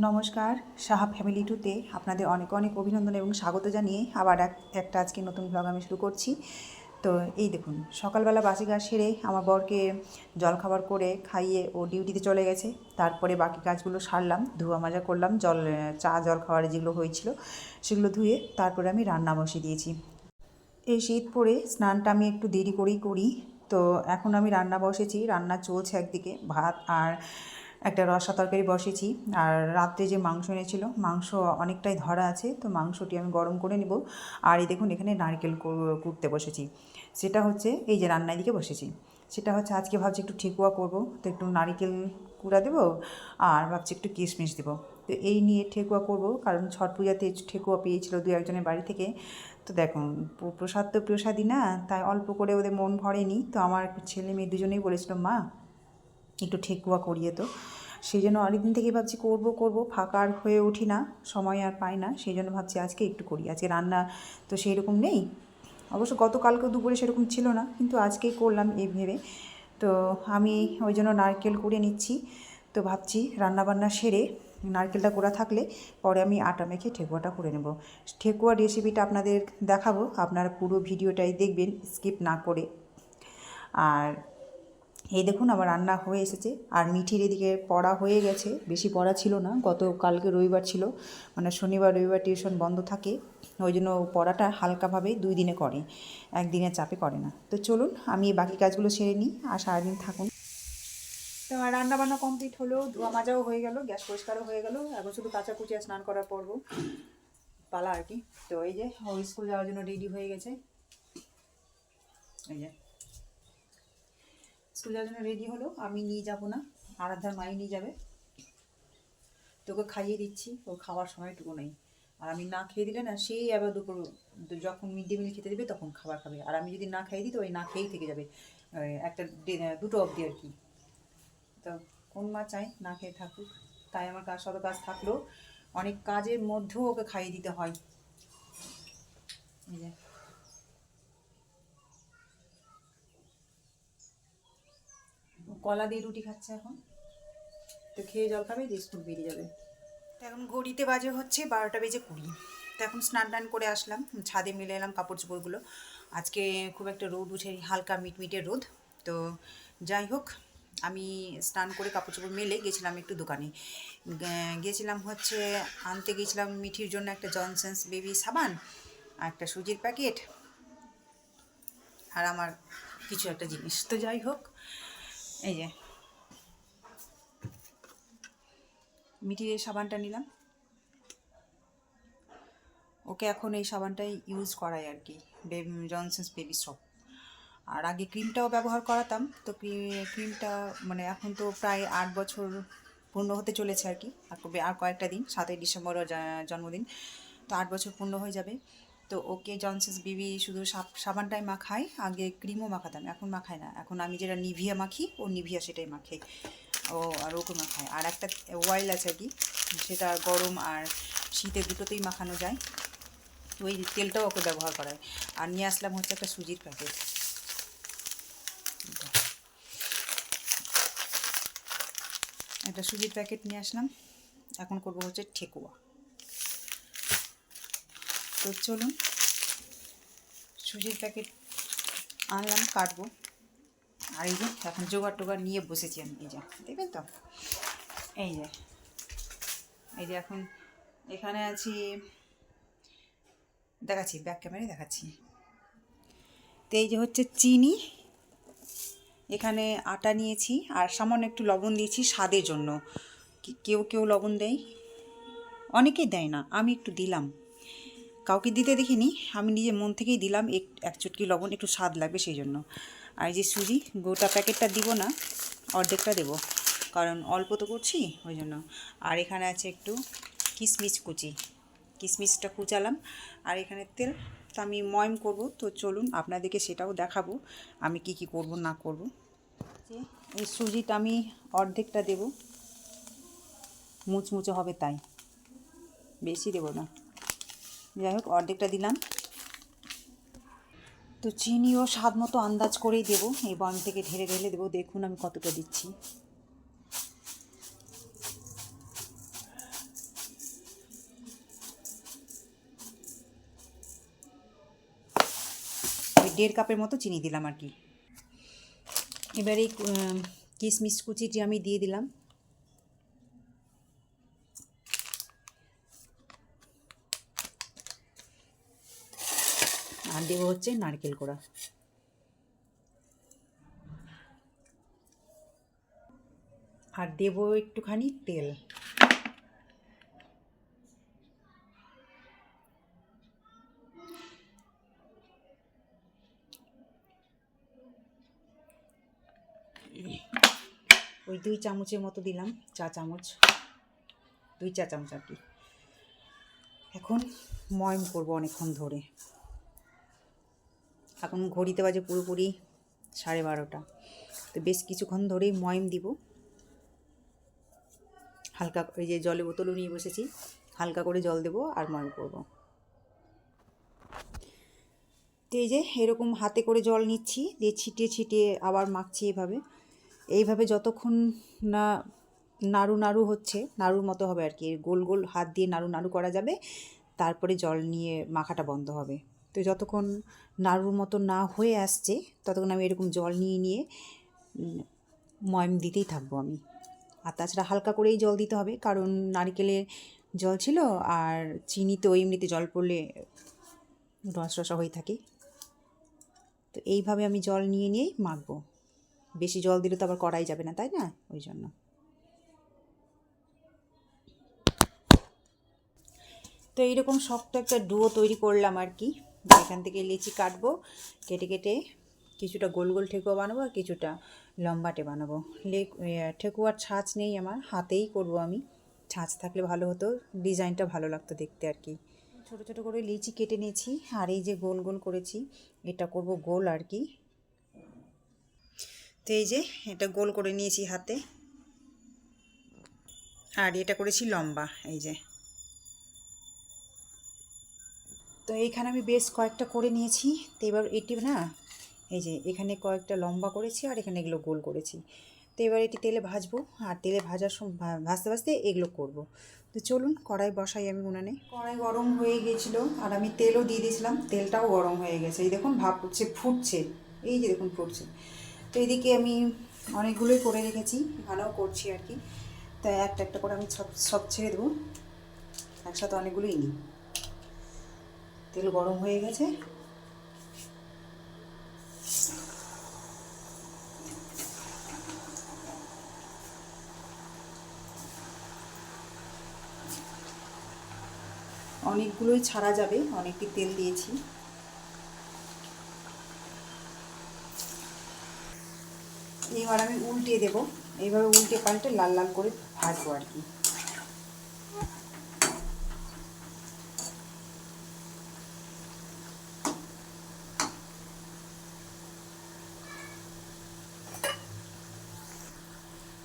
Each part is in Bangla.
নমস্কার, সাহা ফ্যামিলি টুতে আপনাদের অনেক অনেক অভিনন্দন এবং স্বাগত জানিয়ে আবার একটা আজকে নতুন ব্লগ আমি শুরু করছি। তো এই দেখুন, সকালবেলা বাসি কাজ সেরে আমার বরকে জলখাবার করে খাইয়ে ও ডিউটিতে চলে গেছে। তারপরে বাকি কাজগুলো সারলাম, ধোয়া মাজা করলাম, চা জল খাওয়ার যেগুলো হয়েছিল সেগুলো ধুয়ে তারপরে আমি রান্না বসিয়ে দিয়েছি। এই শীত পড়ে স্নানটা আমি একটু দেরি করেই করি। তো এখন আমি রান্না বসেছি, রান্না চলছে, একদিকে ভাত আর একটা রসা তরকারি বসেছি। আর রাত্রে যে মাংস এনেছিল, মাংস অনেকটাই ধরা আছে, তো মাংসটি আমি গরম করে নেব। আর এই দেখুন, এখানে নারকেল কুটতে বসেছি। সেটা হচ্ছে এই যে রান্নার দিকে বসেছি, সেটা হচ্ছে আজকে ভাবছি একটু ঠেকুয়া করব, তো একটু নারকেল কুড়া দেবো আর ভাবছি একটু কিশমিশ দেবো। তো এই নিয়ে ঠেকুয়া করব, কারণ ছট পূজাতে ঠেকুয়া পেয়েছিল দু একজনের বাড়ি থেকে। তো দেখুন, প্রসাদ তো প্রসাদই না, তাই অল্প করে ওদের মন ভরেনি। তো আমার ছেলে মেয়ে দুজনেই বলেছিল, মা একটু ঠেকুয়া করিয়ে। তো সেই জন্য অনেকদিন থেকেই ভাবছি করব করব, ফাঁকা আর হয়ে উঠি না, সময় আর পাই না। সেই জন্য ভাবছি আজকে একটু করি। আজকে রান্না তো সেই রকম নেই, অবশ্য গতকালকে দুপুরে সেরকম ছিল না, কিন্তু আজকেই করলাম এই ভেবে। তো আমি ওই জন্য নারকেল কুড়ে নিচ্ছি। তো ভাবছি রান্নাবান্না সেরে নারকেলটা কোড়া থাকলে পরে আমি আটা মেখে ঠেকুয়াটা করে নেব। ঠেকুয়ার রেসিপিটা আপনাদের দেখাবো, আপনারা পুরো ভিডিওটাই দেখবেন স্কিপ না করে। আর এই দেখুন, আমার রান্না হয়ে এসেছে। আর মিঠির এদিকে পড়া হয়ে গেছে, বেশি পড়া ছিল না, কালকে রবিবার ছিল, মানে শনিবার রবিবার টিউশন বন্ধ থাকে, ওই জন্য পড়াটা হালকাভাবেই 2 দিনে করে, একদিনের চাপে করে না। তো চলুন আমি বাকি কাজগুলো সেরে নিই আর সারাদিন থাকুন। তো আমার রান্নাবান্না কমপ্লিট হলো, ধোয়া মাজাও হয়ে গেল, গ্যাস পরিষ্কারও হয়ে গেল, এখন শুধু কাচাকুচি আর স্নান করার পর্ব পালা আর কি। তো এই যে ও স্কুল যাওয়ার জন্য রেডি হয়ে গেছে, এই যে স্কুল যাওয়ার জন্য রেডি হলো। আমি নিয়ে যাব না, আরাধ্যার মাই নিয়ে যাবে। তোকে খাইয়ে দিচ্ছি, ওর খাওয়ার সময়টুকু নেই। আর আমি না খেয়ে দিলে না, সেই আবার দুপুর যখন মিড ডে মিল খেতে দেবে তখন খাবার খাবে। আর আমি যদি না খাইয়ে দিই তো ওই না খেয়েই থেকে যাবে, একটা দুটো অবধি আর কি। তো কোন মা চায় না খেয়ে থাকুক? তাই আমার শত কাজ থাকলেও অনেক কাজের মধ্যেও ওকে খাইয়ে দিতে হয়। এই যে কলা দিয়ে রুটি খাচ্ছে এখন, তো খেয়ে জল খাবে, যে স্কুল বেরিয়ে যাবে। তো এখন ঘড়িতে বাজে হচ্ছে 12:20। তো এখন স্নান টান করে আসলাম, ছাদে মিলে এলাম কাপড় চোপড়গুলো। আজকে খুব একটা রোদ উঠে, হালকা মিটমিটে রোদ। তো যাই হোক, আমি স্নান করে কাপড় চোপড় মেলে গেছিলাম একটু দোকানে। গেছিলাম হচ্ছে আনতে গেছিলাম মিঠির জন্য একটা জনসন্স বেবি সাবান আর একটা সুজির প্যাকেট আর আমার কিছু একটা জিনিস। তো যাই হোক, এই যে মিঠির এই সাবানটা নিলাম, ওকে এখন এই সাবানটাই ইউজ করাই আর কি, জনসন্স বেবি সপ। আর আগে ক্রিমটাও ব্যবহার করাতাম, তো ক্রিমটা মানে এখন তো প্রায় 8 বছর পূর্ণ হতে চলেছে আর কি। আর কয়েকটা দিন, 7ই ডিসেম্বর জন্মদিন, তো 8 বছর পূর্ণ হয়ে যাবে। তো ওকে জনসন্স বেবি শুধু সাবানটাই মাখাই, আগে ক্রিমও মাখাতাম, এখন মাখায় না। এখন আমি যেটা নিভিয়া মাখি, ও নিভিয়া সেটাই মাখে, ও আর ওকে মাখায়। আর একটা অয়েল আছে আর কি, সেটা গরম আর শীতে দুটোতেই মাখানো যায়, তো ওই তেলটাও ওকে ব্যবহার করায়। আর নিয়ে আসলাম হচ্ছে একটা সুজির প্যাকেট, একটা সুজির প্যাকেট নিয়ে আসলাম। এখন করবো হচ্ছে ঠেকুয়া। তো চলুন, সুজির প্যাকেট আনলাম, কাটবো। আর এই যে এখন জোগাড় টোগাড় নিয়ে বসেছি আমি, এই যে দেখবেন তো, এই যে এখন এখানে আছি, দেখাচ্ছি ব্যাক ক্যামেরায় দেখাচ্ছি। তো এই যে হচ্ছে চিনি, এখানে আটা নিয়েছি আর সামান্য একটু লবণ দিয়েছি স্বাদের জন্য। কেউ কেউ লবণ দেয়, অনেকেই দেয় না, আমি একটু দিলাম, কাউকে দিতে দেখিনি, আমি নিজের মন থেকেই দিলাম এক চুটকি লবণ, একটু স্বাদ লাগবে সেই জন্য। আর এই যে সুজি, গোটা প্যাকেটটা দিব না, অর্ধেকটা দেবো, কারণ অল্প তো করছি ওই জন্য। আর এখানে আছে একটু কিশমিশ কুচি, কিশমিশটা কুচালাম। আর এখানে তেল, তো আমি ময়ম করব। তো চলুন আপনাদেরকে সেটাও দেখাবো আমি কি কি করব না করব। এই সুজিটা আমি অর্ধেকটা দেব, মুচমুচে হবে তাই, বেশি দেব না। যাই হোক, অর্ধেকটা দিলাম। তো চিনিও স্বাদ মতো আন্দাজ করেই দেবো, এই বন থেকে ঢেলে ঢেলে দেবো। দেখুন আমি কতটা দিচ্ছি। 1.5 কাপের মতো চিনি দিলাম আর কি। এবার এই কিশমিশ কুচিটি আমি দিয়ে দিলাম। আর দেবো হচ্ছে নারকেল কোড়া। আর দেবো একটুখানি তেল। ওই 2 চামচের মতো দিলাম, চা চামচ, 2 চা চামচ আর কি। এখন ময়ম করবো অনেকক্ষণ ধরে। এখন ঘড়িতে বাজে পুরোপুরি 12:30। তো বেশ কিছুক্ষণ ধরেই ময়ম দিব। হালকা ওই যে জলের বোতলও নিয়ে বসেছি, হালকা করে জল দেবো আর ময়ম করব। তো এই যে এরকম হাতে করে জল নিচ্ছি, দিয়ে ছিটিয়ে ছিটিয়ে আবার মাখছি এইভাবে যতক্ষণ না নাড়ু নাড়ু হচ্ছে, নাড়ুর মতো হবে আর কি, গোল গোল হাত দিয়ে নাড়ু নাড়ু করা যাবে, তারপরে জল নিয়ে মাখাটা বন্ধ হবে। তো যতক্ষণ নাড়ুর মতো না হয়ে আসছে ততক্ষণ আমি এরকম জল নিয়ে নিয়ে ময়ম দিতেই থাকবো আমি। আর তাছাড়া হালকা করেই জল দিতে হবে, কারণ নারকেলের জল ছিল আর চিনি তো এমনিতে জল পড়লে রস রসা হয়ে থাকে। তো এইভাবে আমি জল নিয়ে নিয়েই মাখবো। বেশি জল দিলে তো আবার করাই যাবে না, তাই না? ওই জন্য। তো এইরকম শক্ত একটা ডুয়ো তৈরি করলাম আর কি। এখান থেকে লিচি কাটবো, কেটে কেটে কিছুটা গোল গোল ঠেকুয়া বানাবো আর কিছুটা লম্বাটে বানাবো। ঠেকুয়ার ছাঁচ নেই আমার, হাতেই করব আমি। ছাঁচ থাকলে ভালো হতো, ডিজাইনটা ভালো লাগতো দেখতে আর কি। ছোটো ছোটো করে লিচি কেটে নিয়েছি, আর এই যে গোল গোল করেছি এটা করব গোল আর কি। তো এই যে এটা গোল করে নিয়েছি হাতে, আর এটা করেছি লম্বা, এই যে। তো এইখানে আমি বেশ কয়েকটা করে নিয়েছি। তো এবার এটি না, এই যে এখানে কয়েকটা লম্বা করেছি আর এখানে এগুলো গোল করেছি। তো এবার এটি তেলে ভাজবো, আর তেলে ভাজার ভাজতে ভাজতে এগুলো করব। তো চলুন কড়াই বসাই আমি উনানে। কড়াই গরম হয়ে গিয়েছিলো আর আমি তেলও দিয়ে দিয়েছিলাম, তেলটাও গরম হয়ে গেছে। এই দেখুন ভাপ উঠছে, ফুটছে, এই যে দেখুন ফুটছে। তো এদিকে আমি অনেকগুলোই করে রেখেছি, এখানেও করছি আর কি। তাই একটা একটা করে আমি সব ছেড়ে দেবো, একসাথে অনেকগুলোই নিই। তেল গরম হয়ে গেছে। অনেকগুলোই ছাড়া যাবে, অনেকটি তেল দিয়েছি। এবার আমি উল্টিয়ে দেবো, এইভাবে উল্টে পাল্টে লাল লাল করে ভাজবো আর কি।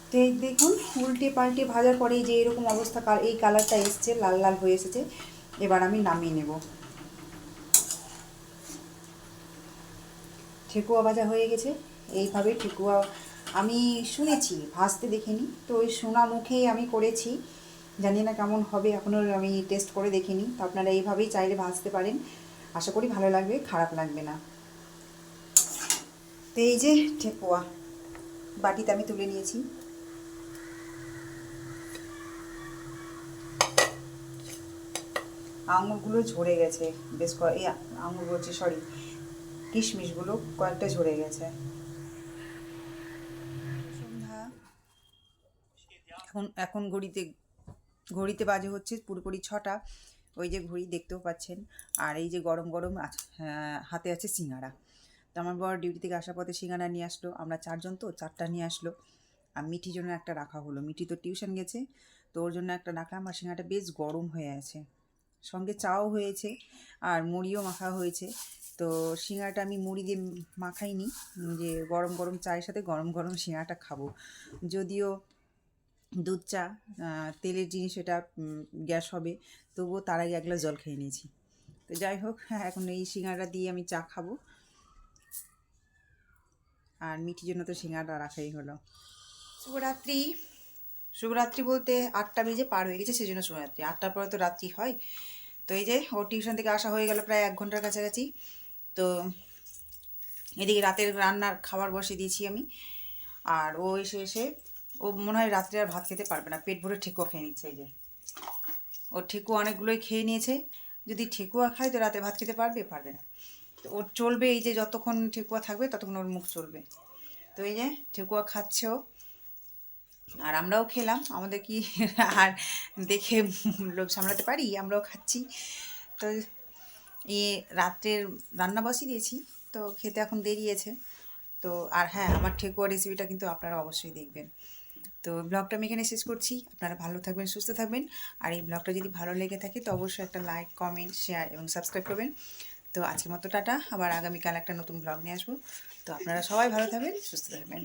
তো এই দেখুন উল্টে পাল্টে ভাজার পরে যে এরকম অবস্থা, এই কালারটা এসছে, লাল লাল হয়ে এসেছে। এবার আমি নামিয়ে নেব। ঠেকুয়া ভাজা হয়ে গেছে। এইভাবে ঠেকুয়া আমি শুনেছি, ভাজতে দেখিনি, তো ওই শোনা মুখেই আমি করেছি। জানি না কেমন হবে, এখনও আমি টেস্ট করে দেখিনি। তো আপনারা এইভাবেই চাইলে ভাজতে পারেন, আশা করি ভালো লাগবে, খারাপ লাগবে না। তো এই যে ঠেকুয়া বাটিতে আমি তুলে নিয়েছি। আঙুরগুলো ঝরে গেছে বেশ, এই আঙুর বলছি, সরি, কিশমিশগুলো কয়েকটা ঝরে গেছে। সন্ধ্যা, এখন ঘড়িতে বাজে হচ্ছে পুরোপুরি 6টা। ওই যে ঘড়ি দেখতেও পাচ্ছেন। আর এই যে গরম গরম হাতে আছে সিঙ্গাড়া। তো আমার বর ডিউটি থেকে আসার পথে সিঙ্গাড়া নিয়ে আসলো, আমরা 4জন, তো 4টা নিয়ে আসলো। আর মিঠির জন্য একটা রাখা হলো, মিঠি তো টিউশন গেছে, তো ওর জন্য একটা রাখলাম। আর সিঙ্গাড়াটা বেশ গরম হয়ে আছে, সঙ্গে চাও হয়েছে আর মুড়িও মাখা হয়েছে। তো সিঙ্গাড়াটা আমি মুড়ি দিয়ে মাখাইনি, যে গরম গরম চায়ের সাথে গরম গরম সিঙ্গাড়াটা খাবো। যদিও দুধ চা তেলের জিনিস, এটা গ্যাস হবে, তবুও তার আগে এক গ্লাস জল খেয়ে নিয়েছি। তো যাই হোক, এখন এই সিঙ্গাড়া দিয়ে আমি চা খাবো। আর মিঠির জন্য তো সিঙ্গাড়া রাখাই হলো। শুভরাত্রি। শুভরাত্রি বলতে 8টা বেজে পার হয়ে গেছে, সেই জন্য শুভরাত্রি। 8টার পরে তো রাত্রি হয়। তো এই যে ওর টিউশন থেকে আসা হয়ে গেল প্রায় 1 ঘন্টার কাছাকাছি। তো এদিকে রাতের রান্নার খাবার বসিয়ে দিয়েছি আমি। আর ও এসে এসে ও মনে হয় রাত্রে আর ভাত খেতে পারবে না, পেট ভরে ঠেকুয়া খেয়ে নিচ্ছে। এই যে ওর ঠেকুয়া অনেকগুলোই খেয়ে নিয়েছে। যদি ঠেকুয়া খায় তো রাতে ভাত খেতে পারবে পারবে না। তো ওর চলবে এই যে যতক্ষণ ঠেকুয়া থাকবে ততক্ষণ ওর মুখ চলবে। তো এই যে ঠেকুয়া খাচ্ছে ও, আর আমরাও খেলাম। আমাদের কি আর দেখে লোভ সামলাতে পারি, আমরাও খাচ্ছি। তো রাত্রের রান্না বসিয়ে দিয়েছি, তো খেতে এখন দেরি আছে। তো আর হ্যাঁ, আমার ঠেকুয়া রেসিপিটা কিন্তু আপনারা অবশ্যই দেখবেন। তো ব্লগটা আমি এখানে শেষ করছি। আপনারা ভালো থাকবেন, সুস্থ থাকবেন। আর এই ব্লগটা যদি ভালো লেগে থাকে তো অবশ্যই একটা লাইক, কমেন্ট, শেয়ার এবং সাবস্ক্রাইব করবেন। তো আজকের মতো টাটা, আবার আগামীকাল একটা নতুন ব্লগ নিয়ে আসবো। তো আপনারা সবাই ভালো থাকবেন, সুস্থ থাকবেন।